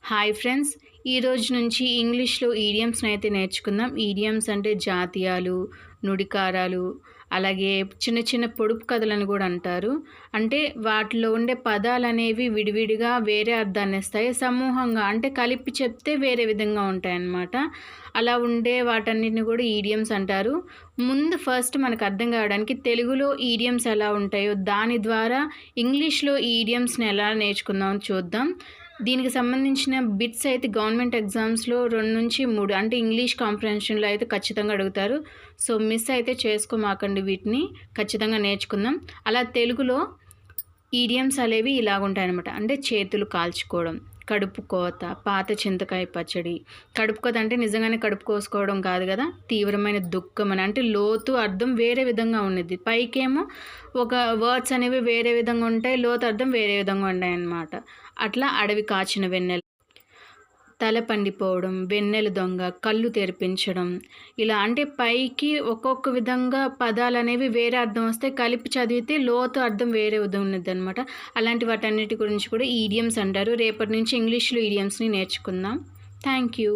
Hi friends! ఈరోజు నుంచి ఇంగ్లీష్‌లో ఈడియమ్స్‌ని అయితే నేర్చుకుందాం. ఈడియమ్స్ అంటే జాతీయాలు, నుడికారాలు, అలాగే చిన్న చిన్న పొడుపు కథలని గూడా అంటారు. అంటే వాటిలో ఉండే పదాలనేవి విడివిడిగా వేరే అర్థాన్నిస్తాయి. సమూహంగా అంటే కలిపి చెప్తే వేరే విధంగా ఉంటాయన్నమాట. అలా ఉండే వాటన్నిటిని గూడా ఈడియమ్స్ అంటారు. ముందు ఫస్ట్ మనకు అర్థం కావడానికి తెలుగులో ఈడియమ్స్ ఎలా ఉంటాయో దాని ద్వారా ఇంగ్లీష్‌లో ఈడియమ్స్‌ని ఎలా నేర్చుకుందామో చూద్దాం. దీనికి సంబంధించిన బిట్స్ అయితే గవర్నమెంట్ ఎగ్జామ్స్‌లో 2-3 అంటే ఇంగ్లీష్ కాంప్రహెన్షన్‌లో అయితే ఖచ్చితంగా అడుగుతారు. సో, మిస్ అయితే చేసుకోమాకండి వీటిని. ఖచ్చితంగా నేర్చుకుందాం. అలా తెలుగులో ఈడియమ్స్ అనేవి ఇలాగుంటాయనమాట. అంటే చేతులు కాల్చుకోవడం, కడుపు కోత, పాత చింతకాయ పచ్చడి. కడుపు కోత అంటే నిజంగానే కడుపు కోసుకోవడం కాదు గదా! తీవ్రమైన దుఃఖం అని. అంటే లోతు అర్థం వేరే విధంగా ఉండిద్ది. పైకేమో ఒక వర్డ్స్ అనేవి వేరే విధంగా ఉంటాయి. లోతు అర్థం వేరే విధంగా ఉంటాయన్నమాట. అట్లా అడవి కాచిన వెన్నెల. తల పండిపోవడం, వెన్నెల దొంగ, కళ్ళు తెరిపించడం, ఇలా అంటే పైకి ఒక్కొక్క విధంగా పదాలనేవి వేరే అర్థం వస్తాయి. కలిపి చదివితే లోతు అర్థం వేరే విధంగా ఉండిద్దనమాట. అలాంటి వాటన్నిటి గురించి కూడా ఈడియమ్స్ అంటారు. రేపటి నుంచి ఇంగ్లీష్‌లో ఈడియమ్స్‌ని నేర్చుకుందాం. Thank you.